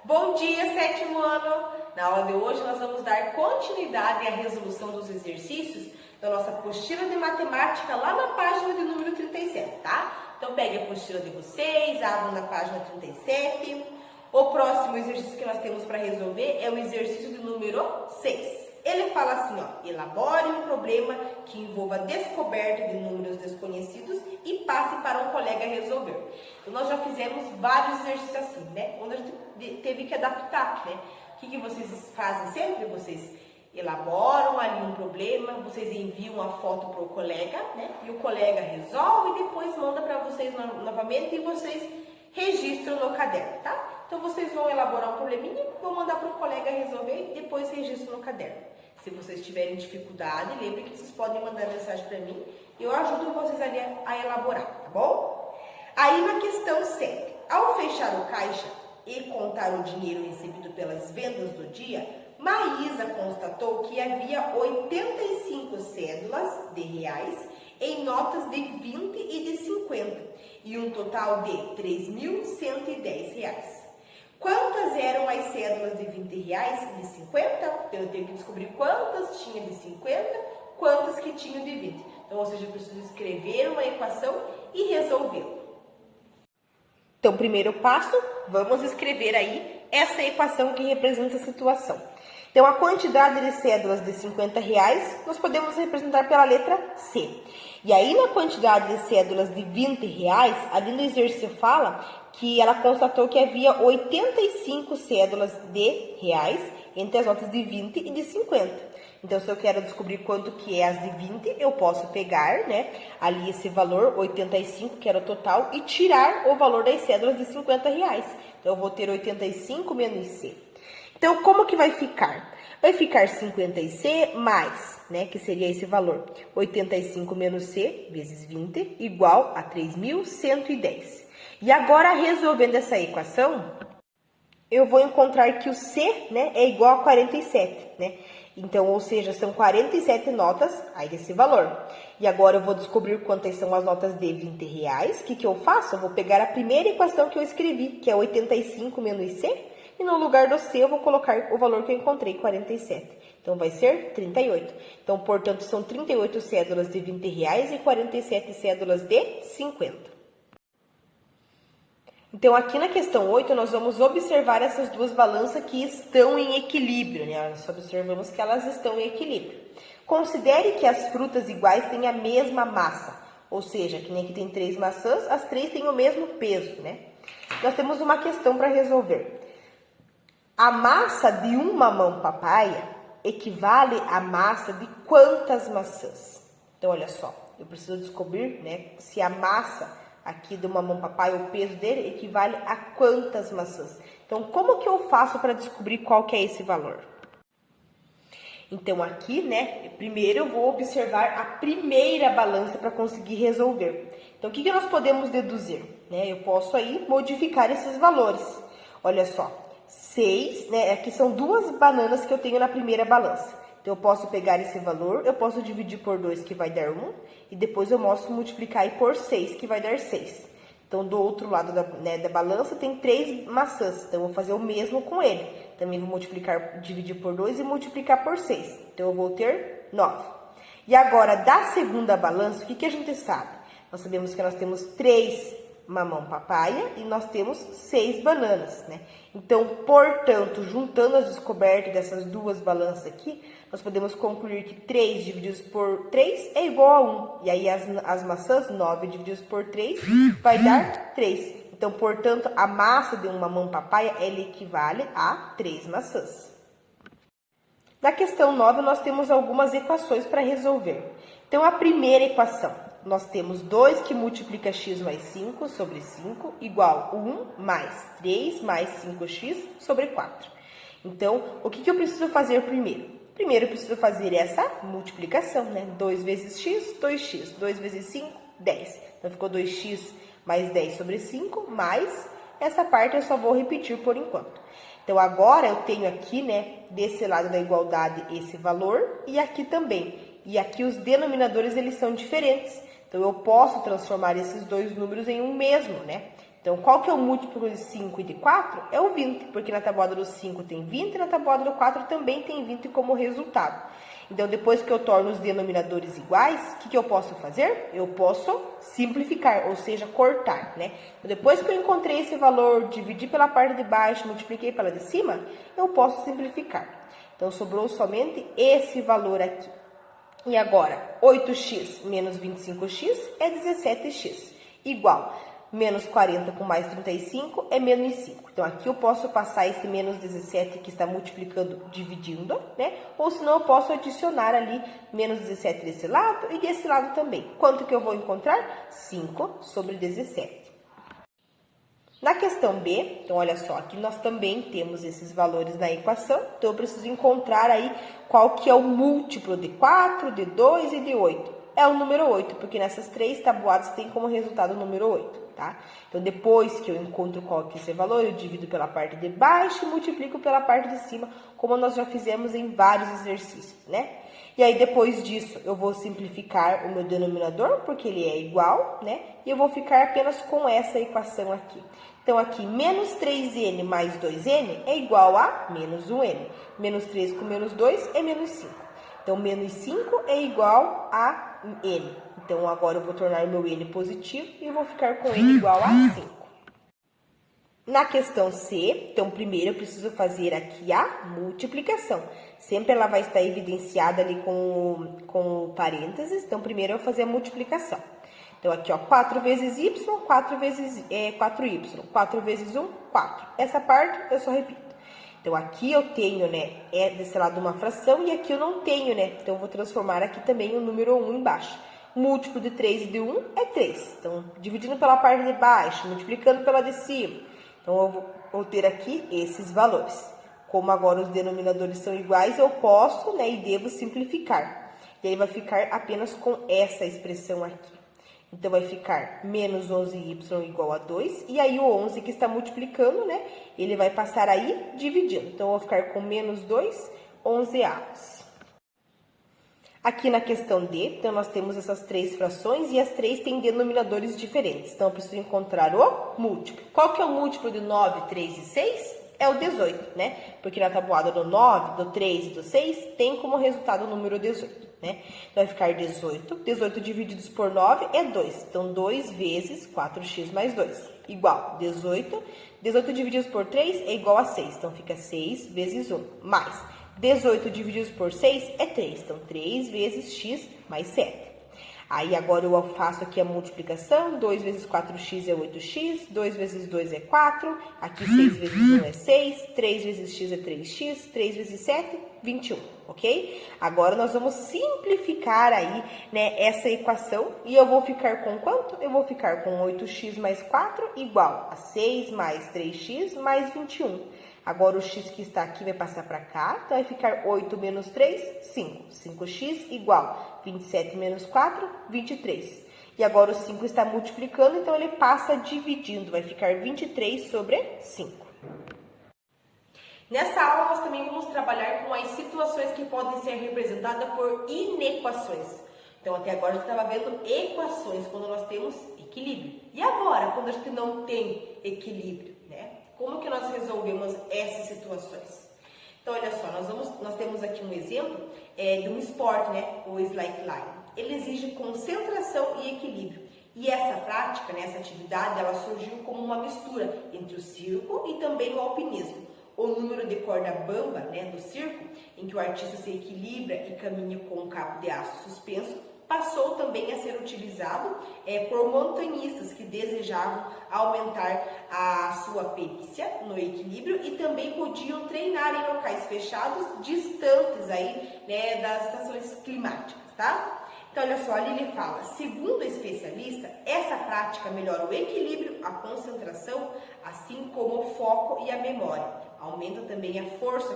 Bom dia, sétimo ano! Na aula de hoje nós vamos dar continuidade à resolução dos exercícios da nossa apostila de matemática lá na página de número 37, tá? Então pegue a apostila de vocês, abram na página 37. O próximo exercício que nós temos para resolver é o exercício de número 6. Ele fala assim, ó, elabore um problema que envolva a descoberta de números desconhecidos e passe para um colega resolver. Então, nós já fizemos vários exercícios assim, né? Onde a gente teve que adaptar, né? O que vocês fazem sempre? Vocês elaboram ali um problema, vocês enviam a foto para o colega, né? E o colega resolve e depois manda para vocês novamente e vocês registram no caderno, tá? Então, vocês vão elaborar um probleminha, vão mandar para o colega resolver e depois registram no caderno. Se vocês tiverem dificuldade, lembrem que vocês podem mandar mensagem para mim e eu ajudo vocês ali a elaborar, tá bom? Aí na questão 7, ao fechar o caixa e contar o dinheiro recebido pelas vendas do dia, Maísa constatou que havia 85 cédulas de reais em notas de 20 e de 50 e um total de R$ 3.110. Quantas eram as cédulas de 20 reais e de 50? Então, eu tenho que descobrir quantas tinha de 50, quantas que tinham de 20. Então, ou seja, eu preciso escrever uma equação e resolvê-la. Então, primeiro passo, vamos escrever aí essa equação que representa a situação. Então, a quantidade de cédulas de 50 reais, nós podemos representar pela letra C. E aí, na quantidade de cédulas de 20 reais, ali no exercício fala que ela constatou que havia 85 cédulas de reais entre as notas de 20 e de 50. Então, se eu quero descobrir quanto que é as de 20, eu posso pegar, né, ali esse valor, 85, que era o total, e tirar o valor das cédulas de 50 reais. Então, eu vou ter 85 menos C. Então, como que vai ficar? Vai ficar 50C mais, né, que seria esse valor, 85 menos C vezes 20, igual a 3.110. E agora, resolvendo essa equação, eu vou encontrar que o C, né, é igual a 47, né? Então, ou seja, são 47 notas aí desse valor. E agora eu vou descobrir quantas são as notas de 20 reais. O que eu faço? Eu vou pegar a primeira equação que eu escrevi, que é 85 menos C, e no lugar do C eu vou colocar o valor que eu encontrei, 47. Então, vai ser 38. Então, portanto, são 38 cédulas de 20 reais e 47 cédulas de 50. Então, aqui na questão 8, nós vamos observar essas duas balanças que estão em equilíbrio, né? Nós observamos que elas estão em equilíbrio. Considere que as frutas iguais têm a mesma massa, ou seja, que nem aqui tem 3 maçãs, as 3 têm o mesmo peso, né? Nós temos uma questão para resolver. A massa de um mamão papaya equivale à massa de quantas maçãs? Então, olha só, eu preciso descobrir, né, se a massa aqui do mamão papai, o peso dele equivale a quantas maçãs. Então, como que eu faço para descobrir qual que é esse valor? Então, aqui, né, primeiro eu vou observar a primeira balança para conseguir resolver. Então, o que nós podemos deduzir? Né, eu posso aí modificar esses valores. Olha só, 6, né, aqui são 2 bananas que eu tenho na primeira balança. Então, eu posso pegar esse valor, eu posso dividir por 2, que vai dar 1, e depois eu posso multiplicar aí por 6, que vai dar 6. Então, do outro lado da balança tem 3 maçãs, então eu vou fazer o mesmo com ele. Também vou multiplicar, dividir por 2 e multiplicar por 6. Então, eu vou ter 9. E agora, da segunda balança, o que a gente sabe? Nós sabemos que nós temos 3 mamão papaya e nós temos 6 bananas, né? Então, portanto, juntando as descobertas dessas duas balanças aqui, nós podemos concluir que 3 divididos por 3 é igual a 1. E aí, as maçãs, 9 divididos por 3, vai dar 3. Então, portanto, a massa de um mamão papaya, ela equivale a 3 maçãs. Na questão 9, nós temos algumas equações para resolver. Então, a primeira equação, nós temos 2 que multiplica x mais 5 sobre 5, igual 1 mais 3 mais 5x sobre 4. Então, o que eu preciso fazer primeiro? Primeiro, eu preciso fazer essa multiplicação, né? 2 vezes x, 2x. 2 vezes 5, 10. Então, ficou 2x mais 10 sobre 5, mais essa parte eu só vou repetir por enquanto. Então, agora eu tenho aqui, né, desse lado da igualdade esse valor e aqui também. E aqui os denominadores, eles são diferentes. Então, eu posso transformar esses dois números em um mesmo, né? Então, qual que é o múltiplo de 5 e de 4? É o 20, porque na tabuada do 5 tem 20 e na tabuada do 4 também tem 20 como resultado. Então, depois que eu torno os denominadores iguais, o que eu posso fazer? Eu posso simplificar, ou seja, cortar, né? Então, depois que eu encontrei esse valor, dividi pela parte de baixo, multipliquei pela de cima, eu posso simplificar. Então, sobrou somente esse valor aqui. E agora, 8x menos 25x é 17x, igual menos 40 com mais 35 é menos 5. Então, aqui eu posso passar esse menos 17 que está multiplicando, dividindo, né? Ou senão eu posso adicionar ali menos 17 desse lado e desse lado também. Quanto que eu vou encontrar? 5 sobre 17. Na questão B, então olha só, aqui nós também temos esses valores na equação, então eu preciso encontrar aí qual que é o múltiplo de 4, de 2 e de 8. É o número 8, porque nessas três tabuadas tem como resultado o número 8, tá? Então, depois que eu encontro qual que é esse valor, eu divido pela parte de baixo e multiplico pela parte de cima, como nós já fizemos em vários exercícios, né? E aí, depois disso, eu vou simplificar o meu denominador, porque ele é igual, né? E eu vou ficar apenas com essa equação aqui. Então, aqui, menos 3n mais 2n é igual a menos 1n. Menos 3 com menos 2 é menos 5. Então, menos 5 é igual a n. Então, agora eu vou tornar o meu n positivo e vou ficar com n igual a 5. Na questão C, então, primeiro eu preciso fazer aqui a multiplicação. Sempre ela vai estar evidenciada ali com parênteses. Então, primeiro eu vou fazer a multiplicação. Então, aqui, ó, 4 vezes y, 4 vezes 4y. 4 vezes 1, 4. Essa parte eu só repito. Então, aqui eu tenho, né, desse lado uma fração e aqui eu não tenho, né? Então, eu vou transformar aqui também o número 1 embaixo. Múltiplo de 3 e de 1 é 3. Então, dividindo pela parte de baixo, multiplicando pela de cima. Então, eu vou ter aqui esses valores. Como agora os denominadores são iguais, eu posso, né, e devo simplificar. E aí, vai ficar apenas com essa expressão aqui. Então, vai ficar menos 11y igual a 2. E aí, o 11 que está multiplicando, né? Ele vai passar aí dividindo. Então, eu vou ficar com menos 2, 11avos. Aqui na questão D, então, nós temos essas três frações e as três têm denominadores diferentes. Então, eu preciso encontrar o múltiplo. Qual que é o múltiplo de 9, 3 e 6? É o 18, né? Porque na tabuada do 9, do 3 e do 6, tem como resultado o número 18, né? Então, vai ficar 18. 18 divididos por 9 é 2. Então, 2 vezes 4x mais 2, igual 18. 18 divididos por 3 é igual a 6. Então, fica 6 vezes 1, mais 18 divididos por 6 é 3. Então, 3 vezes x mais 7. Aí, agora eu faço aqui a multiplicação. 2 vezes 4x é 8x. 2 vezes 2 é 4. Aqui, 6 vezes 1 é 6. 3 vezes x é 3x. 3 vezes 7, 21, ok? Agora, nós vamos simplificar aí, né, essa equação. E eu vou ficar com quanto? Eu vou ficar com 8x mais 4 igual a 6 mais 3x mais 21. Agora, o x que está aqui vai passar para cá. Então, vai ficar 8 menos 3, 5. 5x igual 27 menos 4, 23. E agora, o 5 está multiplicando, então, ele passa dividindo. Vai ficar 23 sobre 5. Nessa aula, nós também vamos trabalhar com as situações que podem ser representadas por inequações. Então, até agora, a gente estava vendo equações, quando nós temos equilíbrio. E agora, quando a gente não tem equilíbrio, né? Como que nós resolvemos essas situações? Então, olha só, nós temos aqui um exemplo de um esporte, né? O slackline. Ele exige concentração e equilíbrio. E essa prática, né, essa atividade, ela surgiu como uma mistura entre o circo e também o alpinismo. O número de corda bamba, né, do circo, em que o artista se equilibra e caminha com um cabo de aço suspenso, passou também a ser utilizado por montanhistas que desejavam aumentar a sua perícia no equilíbrio e também podiam treinar em locais fechados, distantes aí, né, das estações climáticas, tá? Então, olha só, ali ele fala, segundo o especialista, essa prática melhora o equilíbrio, a concentração, assim como o foco e a memória. Aumenta também a força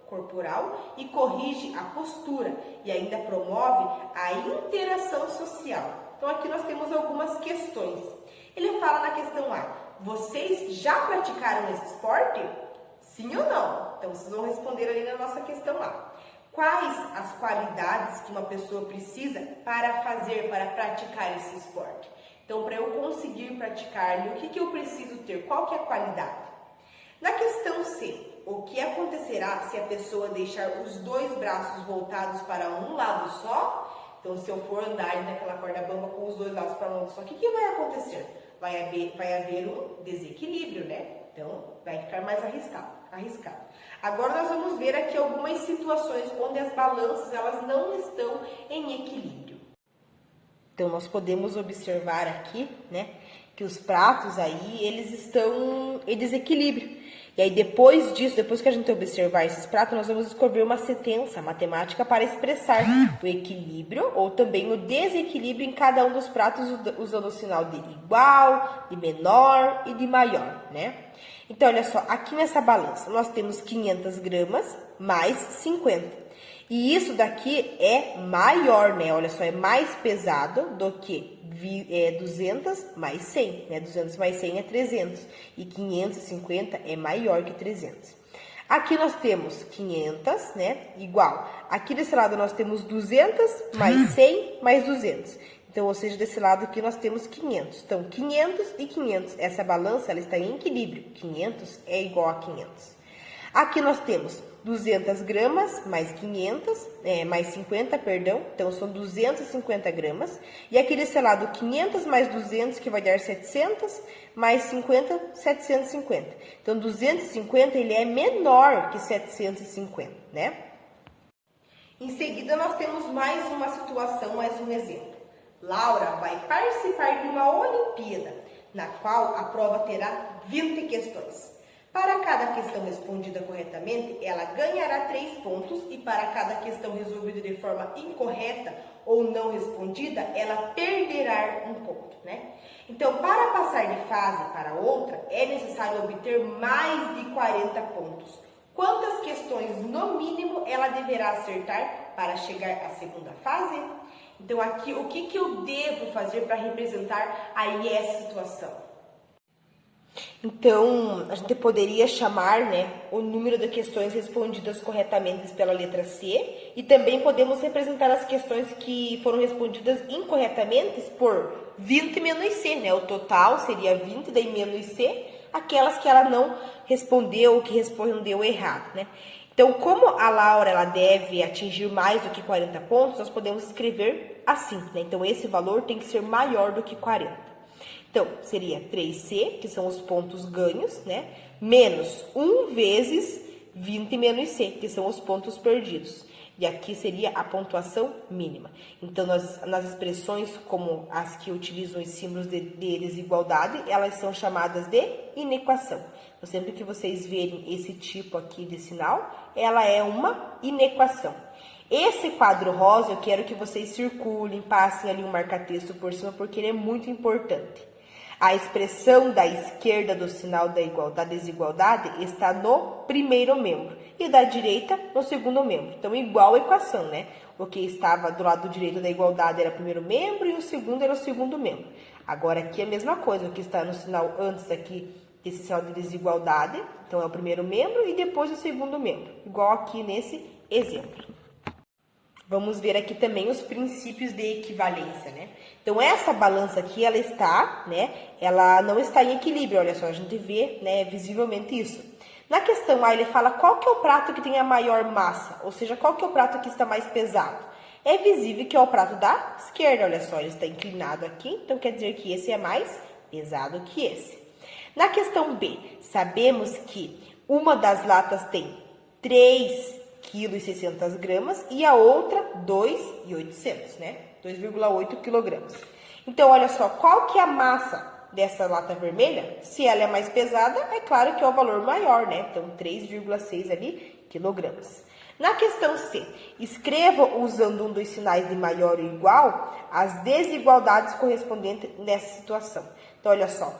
corporal e corrige a postura e ainda promove a interação social. Então, aqui nós temos algumas questões. Ele fala na questão A, vocês já praticaram esse esporte? Sim ou não? Então, vocês vão responder ali na nossa questão A. Quais as qualidades que uma pessoa precisa para praticar esse esporte? Então, para eu conseguir praticar, o que eu preciso ter? Qual que é a qualidade? Na questão C, o que acontecerá se a pessoa deixar os dois braços voltados para um lado só? Então, se eu for andar naquela corda bamba com os dois lados para um lado só, o que vai acontecer? Vai haver um desequilíbrio, né? Então, vai ficar mais arriscado. Agora, nós vamos ver aqui algumas situações onde as balanças elas não estão em equilíbrio. Então, nós podemos observar aqui, né, que os pratos aí, eles estão em desequilíbrio. E aí, depois disso, depois que a gente observar esses pratos, nós vamos escrever uma sentença matemática para expressar o equilíbrio ou também o desequilíbrio em cada um dos pratos, usando o sinal de igual, de menor e de maior, né? Então, olha só, aqui nessa balança, nós temos 500 gramas mais 50. E isso daqui é maior, né? Olha só, é mais pesado do que 200 mais 100, né? 200 mais 100 é 300 e 550 é maior que 300. Aqui nós temos 500, né? Igual. Aqui desse lado nós temos 200 mais 100 mais 200. Então, ou seja, desse lado aqui nós temos 500. Então, 500 e 500. Essa balança ela está em equilíbrio. 500 é igual a 500. Aqui nós temos 200 gramas mais 50, perdão. Então, são 250 gramas. E aqui desse lado, 500 mais 200, que vai dar 700, mais 50, 750. Então, 250, ele é menor que 750, né? Em seguida, nós temos mais uma situação, mais um exemplo. Laura vai participar de uma Olimpíada, na qual a prova terá 20 questões. Para cada questão respondida corretamente, ela ganhará 3 pontos e para cada questão resolvida de forma incorreta ou não respondida, ela perderá um ponto, né? Então, para passar de fase para outra, é necessário obter mais de 40 pontos. Quantas questões, no mínimo, ela deverá acertar para chegar à segunda fase? Então, aqui, o que eu devo fazer para representar aí essa situação? Então, a gente poderia chamar, né, o número de questões respondidas corretamente pela letra C e também podemos representar as questões que foram respondidas incorretamente por 20 menos C, né? O total seria 20, daí menos C, aquelas que ela não respondeu, que respondeu errado, né? Então, como a Laura ela deve atingir mais do que 40 pontos, nós podemos escrever assim, né? Então, esse valor tem que ser maior do que 40. Então, seria 3C, que são os pontos ganhos, né? Menos 1 vezes 20 menos C, que são os pontos perdidos. E aqui seria a pontuação mínima. Então, nas expressões como as que utilizam os símbolos de desigualdade, elas são chamadas de inequação. Então, sempre que vocês verem esse tipo aqui de sinal, ela é uma inequação. Esse quadro rosa, eu quero que vocês circulem, passem ali um marca-texto por cima, porque ele é muito importante. A expressão da esquerda do sinal da desigualdade está no primeiro membro e da direita no segundo membro. Então, igual a equação, né? O que estava do lado direito da igualdade era o primeiro membro e o segundo era o segundo membro. Agora, aqui é a mesma coisa. O que está no sinal antes aqui, esse sinal de desigualdade, então é o primeiro membro e depois o segundo membro. Igual aqui nesse exemplo. Vamos ver aqui também os princípios de equivalência, né? Então, essa balança aqui, ela está, né? Ela não está em equilíbrio, olha só, a gente vê, né, visivelmente isso. Na questão A, ele fala qual que é o prato que tem a maior massa, ou seja, qual que é o prato que está mais pesado. É visível que é o prato da esquerda, olha só, ele está inclinado aqui, então quer dizer que esse é mais pesado que esse. Na questão B, sabemos que uma das latas tem 3,6 kg e a outra 2,800, né? 2,8 kg. Então, olha só, qual que é a massa dessa lata vermelha? Se ela é mais pesada, é claro que é o valor maior, né? Então, 3,6 ali quilogramas. Na questão C, escreva usando um dos sinais de maior ou igual as desigualdades correspondentes nessa situação. Então, olha só,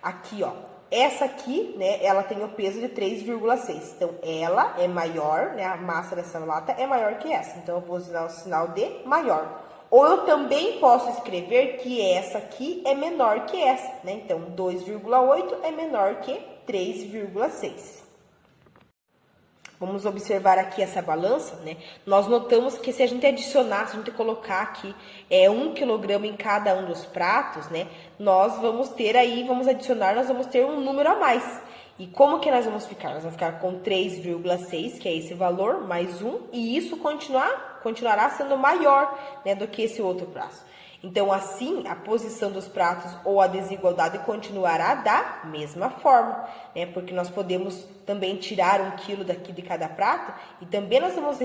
aqui, ó. Essa aqui, né, ela tem o peso de 3,6. Então, ela é maior, né, a massa dessa lata é maior que essa. Então, eu vou usar o sinal de maior. Ou eu também posso escrever que essa aqui é menor que essa, né? Então, 2,8 é menor que 3,6. Vamos observar aqui essa balança, né? Nós notamos que se a gente adicionar, se a gente colocar aqui 1 quilograma em cada um dos pratos, né? Nós vamos ter aí, vamos adicionar, nós vamos ter um número a mais. E como que nós vamos ficar? Nós vamos ficar com 3,6, que é esse valor, mais 1, e isso continuará sendo maior, né, do que esse outro prato. Então, assim, a posição dos pratos ou a desigualdade continuará da mesma forma, né? Porque nós podemos também tirar 1 quilo daqui de cada prato e também nós vamos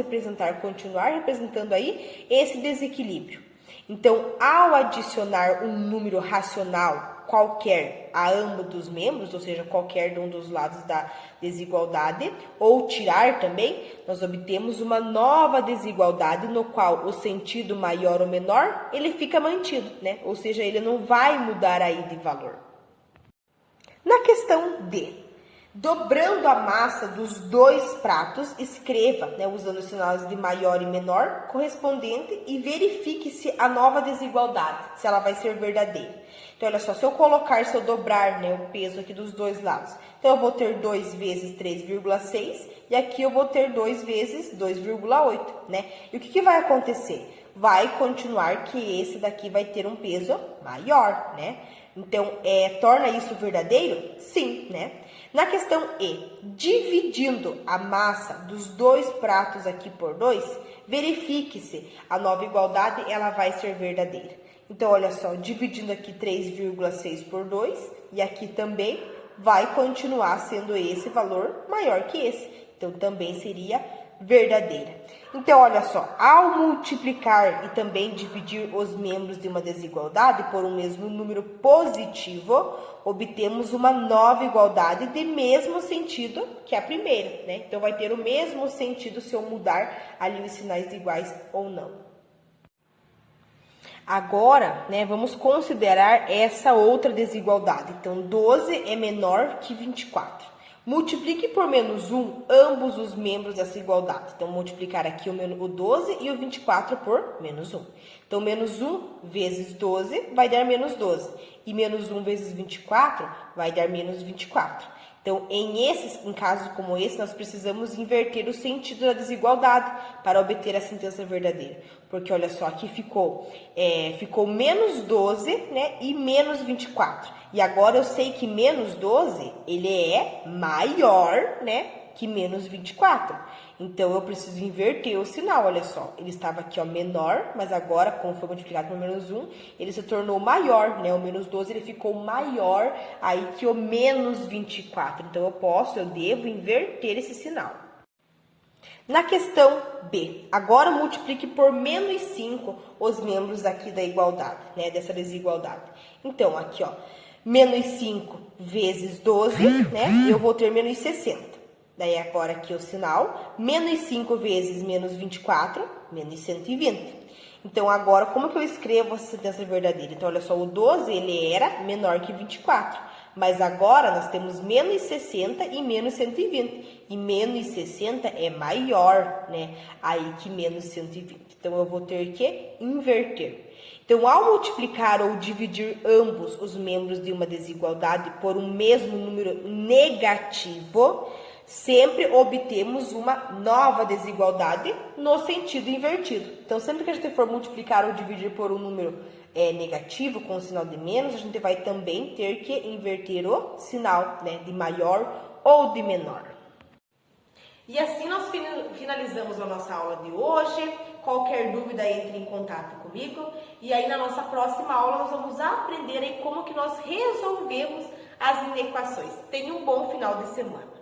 continuar representando aí esse desequilíbrio. Então, ao adicionar um número racional qualquer a ambos dos membros, ou seja, qualquer de um dos lados da desigualdade, ou tirar também, nós obtemos uma nova desigualdade no qual o sentido maior ou menor, ele fica mantido, né? Ou seja, ele não vai mudar aí de valor. Na questão D, dobrando a massa dos 2 pratos, escreva, né, usando os sinais de maior e menor correspondente e verifique se a nova desigualdade, se ela vai ser verdadeira. Então, olha só, se eu dobrar, né, o peso aqui dos 2 lados, então eu vou ter 2 vezes 3,6 e aqui eu vou ter 2 vezes 2,8, né? E o que vai acontecer? Vai continuar que esse daqui vai ter um peso maior, né? Então, torna isso verdadeiro? Sim, né? Na questão E, dividindo a massa dos 2 pratos aqui por 2, verifique se a nova igualdade ela vai ser verdadeira. Então, olha só, dividindo aqui 3,6 por 2, e aqui também vai continuar sendo esse valor maior que esse. Então, também seria verdadeira. Então, olha só, ao multiplicar e também dividir os membros de uma desigualdade por um mesmo número positivo, obtemos uma nova igualdade de mesmo sentido que a primeira, né? Então, vai ter o mesmo sentido se eu mudar ali os sinais de iguais ou não. Agora, né, vamos considerar essa outra desigualdade. Então, 12 é menor que 24. Multiplique por menos 1 ambos os membros dessa igualdade. Então, multiplicar aqui o 12 e o 24 por menos 1. Então, menos 1 vezes 12 vai dar menos 12. E menos 1 vezes 24 vai dar menos 24. Então, em casos como esse, nós precisamos inverter o sentido da desigualdade para obter a sentença verdadeira. Porque, olha só, aqui ficou menos 12, né, e menos 24. E agora eu sei que menos 12, ele é maior, né, que menos 24. Então, eu preciso inverter o sinal, olha só. Ele estava aqui, ó, menor, mas agora, como foi multiplicado por menos 1, ele se tornou maior, né? O menos 12, ele ficou maior aí que o menos 24. Então, eu devo inverter esse sinal. Na questão B, agora multiplique por menos 5 os membros aqui da igualdade, né? Dessa desigualdade. Então, aqui, ó, menos 5 vezes 12, né? Eu vou ter menos 60. Daí, agora aqui o sinal, menos 5 vezes menos 24, menos 120. Então, agora, como que eu escrevo essa sentença verdadeira? Então, olha só, o 12, ele era menor que 24. Mas agora, nós temos menos 60 e menos 120. E menos 60 é maior, né? Aí que menos 120. Então, eu vou ter que inverter. Então, ao multiplicar ou dividir ambos os membros de uma desigualdade por um mesmo número negativo, sempre obtemos uma nova desigualdade no sentido invertido. Então, sempre que a gente for multiplicar ou dividir por um número negativo com o sinal de menos, a gente vai também ter que inverter o sinal, né, de maior ou de menor. E assim nós finalizamos a nossa aula de hoje. Qualquer dúvida, entre em contato comigo. E aí, na nossa próxima aula, nós vamos aprender aí como que nós resolvemos as inequações. Tenha um bom final de semana.